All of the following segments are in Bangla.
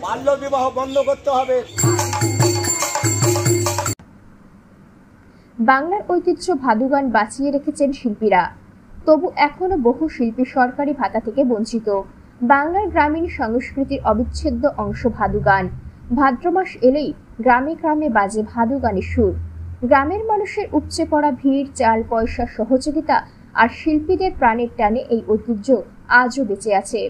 বাল্য বিবাহ বন্ধ করতে হবে। বাংলার ঐতিহ্য ভাদু গান বাঁচিয়ে রেখেছেন শিল্পীরা, তবু এখনো বহু শিল্পী সরকারি ভাতা থেকে বঞ্চিত। বাংলার গ্রামীণ সংস্কৃতির অবিচ্ছেদ্য অংশ ভাদু গান। ভাদ্র মাস এলেই গ্রামে গ্রামে বাজে ভাদু গানের সুর। গ্রামের মানুষের উপচে পড়া ভিড়, চাল পয়সা, সহযোগিতা আর শিল্পীদের প্রাণের টানে এই ঐতিহ্য আজও বেঁচে আছে।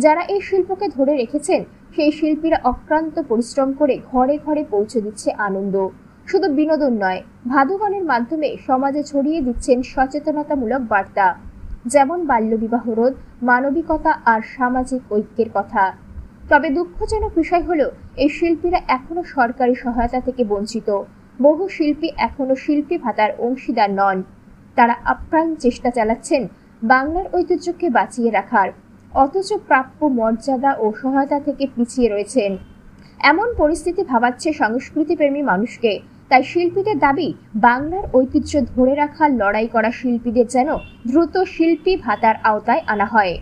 যারা এই শিল্পকে ধরে রেখেছেন সেই শিল্পীরা অক্লান্ত পরিশ্রম করে ঘরে ঘরে পৌঁছে দিচ্ছে আনন্দ। শুধু বিনোদন নয়, ভাদু গানের মাধ্যমে সমাজে ছড়িয়ে দিচ্ছেন সচেতনতামূলক বার্তা, যেমন বাল্যবিবাহ রোধ, মানবিকতা আর সামাজিক ঐক্যের কথা। তবে দুঃখজনক বিষয় হলো এই শিল্পীরা এখনো সরকারি সহায়তা থেকে বঞ্চিত। বহু শিল্পী এখনো শিল্পী ভাতার অংশীদার নন। তারা আপ্রাণ চেষ্টা চালাচ্ছেন বাংলার ঐতিহ্যকে বাঁচিয়ে রাখার, অথচ প্রাপ্য মর্যাদা ও সহায়তা থেকে পিছিয়ে রয়েছেন। এমন পরিস্থিতি ভাবাচ্ছে সংস্কৃতিপ্রেমী মানুষকে। তাই শিল্পীদের দাবি, বাংলার ঐতিহ্য ধরে রাখার লড়াই করা শিল্পীদের যেন দ্রুত শিল্পী ভাতার আওতায় আনা হয়।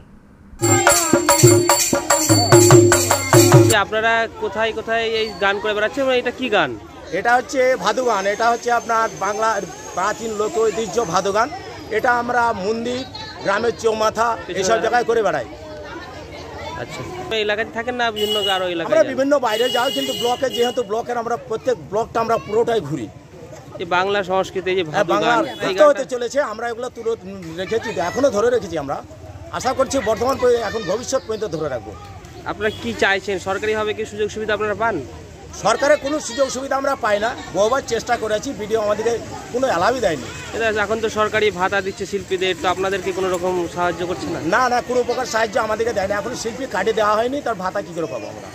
আপনারা কোথায় কোথায় এই গান করে বেড়াচ্ছেন? এটা কি গান? এটা হচ্ছে ভাদু গান। এটা হচ্ছে আপনার বাংলার প্রাচীন লোক ঐতিহ্য ভাদু গান। এটা আমরা মন্দির, গ্রামের চৌমাথা এইসব জায়গায় করে বেড়াই। আচ্ছা, এলাকায় থাকেন না বিভিন্ন আরো এলাকায়? আমরা বিভিন্ন বাইরে যাই, কিন্তু ব্লকে যেহেতু ব্লকের আমরা প্রত্যেক ব্লকটা আমরা পুরোটাই ঘুরি। এই বাংলা সংস্কৃতি যে বাংলা হতে চলেছে, আমরা এগুলো তুলে রেখেছি, এখনো ধরে রেখেছি। আমরা আশা করছি বর্তমান এখন ভবিষ্যৎ পর্যন্ত ধরে রাখবো। আপনারা কি চাইছেন? সরকারিভাবে কি সুযোগ সুবিধা আপনারা পান? সরকারের কোনো সুযোগ সুবিধা আমরা পাই না। বহুবার চেষ্টা করেছি, ভিডিও আমাদেরকে কোনো অ্যালাউই দেয়নি। এখন তো সরকারি ভাতা দিচ্ছে শিল্পীদের, তো আপনাদেরকে কোনো রকম সাহায্য করছে না? না না, কোনো প্রকার সাহায্য আমাদেরকে দেয় না। এখন শিল্পী কার্ডে দেওয়া হয়নি, তার ভাতা কী করে পাবো আমরা?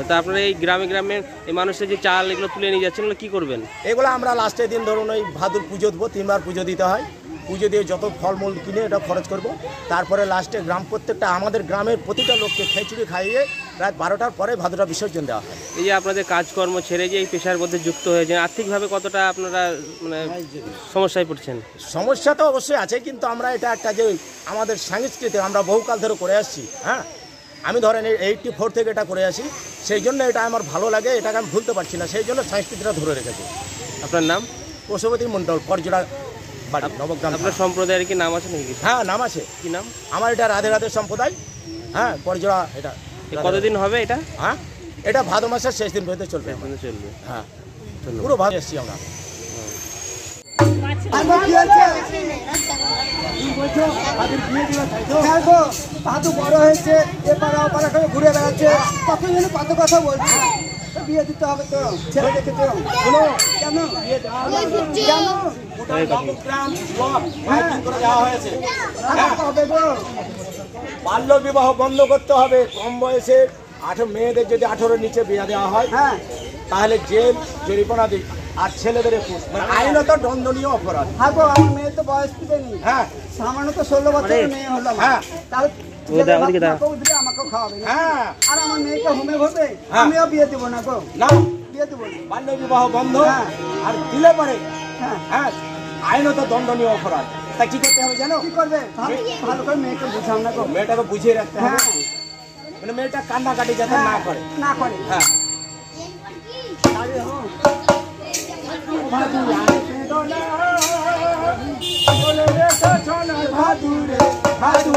তা আপনারা এই গ্রামে গ্রামে এই মানুষের যে চাল এগুলো তুলে নিয়ে যাচ্ছেন, এগুলো কী করবেন? এগুলো আমরা লাস্টের দিন ধরুন ওই ভাদুর পুজো দেবো, 3 বার পুজো দিতে হয়। পুজো দিয়ে যত ফলমূল কিনে এটা খরচ করব। তারপরে লাস্টে প্রত্যেকটা আমাদের গ্রামের প্রতিটা লোককে খিচুড়ি খাইয়ে রাত 12টার পরে ভাদুটা বিসর্জন দেওয়া হয়। এই যে আপনাদের কাজকর্ম ছেড়ে যে এই পেশার মধ্যে যুক্ত হয়েছেন, আর্থিকভাবে কতটা আপনারা মানে সমস্যায় পড়ছেন? সমস্যা তো অবশ্যই আছে, কিন্তু আমরা এটা একটা যে আমাদের সংস্কৃতি আমরা বহুকাল ধরে করে আসছি। হ্যাঁ, আমি ধরেন 84 থেকে এটা করে আসি, সেই জন্য এটা আমার ভালো লাগে, এটাকে আমি ভুলতে পারছি না, সেই জন্য সংস্কৃতিটা ধরে রেখেছি। আপনার নাম? পশুপতি মণ্ডল, পরজোড়া বাড়ি, নবগ্রাম। আপনার সম্প্রদায়ের কি নাম আছে নাকি? হ্যাঁ, নাম আছে। কি নাম? আমার এটা রাধে রাধে সম্প্রদায়। হ্যাঁ, পরজোড়া। এটা কতদিন হবে এটা? হ্যাঁ, এটা ভাদ্র মাসের শেষ দিন পর্যন্ত চলবে। হ্যাঁ, পুরো ভালো এসছি আমরা। ভাদু বড় হয়েছে, এপারা ওপারা করে ঘুরে বেড়াচ্ছে, কখন যেন কত কথা বলছে। বিয়ে দিতে হবে তো, ছেলে দেখেছো কেন? বাল্য বিবাহ বন্ধ করতে হবে। কম বয়সে মেয়েদের যদি 18 নিচে বিয়ে দেওয়া হয়, তাহলে জেল জরিমানা দিই। আর ছেলেদের 21, মানে আইনত দণ্ডনীয় অপরাধ। হ্যাঁ গো, আমার মেয়ে তো বয়স নেই। হ্যাঁ, সামান্য তো 16 বছরের মেয়ে হলো। হ্যাঁ, তাহলে আমাকেও খাওয়াবে। হ্যাঁ, আর আমার মেয়েকে হোমে ভরবে, আমিও বিয়ে দেবো না গো। না, বিয়ে দেবো। বাল্য বিবাহ বন্ধ। আর দিলে পারে হ্যাঁ আইনত দণ্ডনীয় অপরাধ। তা কি করতে হবে জানো? কি করবে? ভালো করে মেয়েকে বুঝাও না গো। মেয়েটাকে বুঝিয়ে রাখতে হবে, মানে মেয়েটা কান্নাকাটি যাতে না করে। হ্যাঁ, ভাদু রে ভাদু।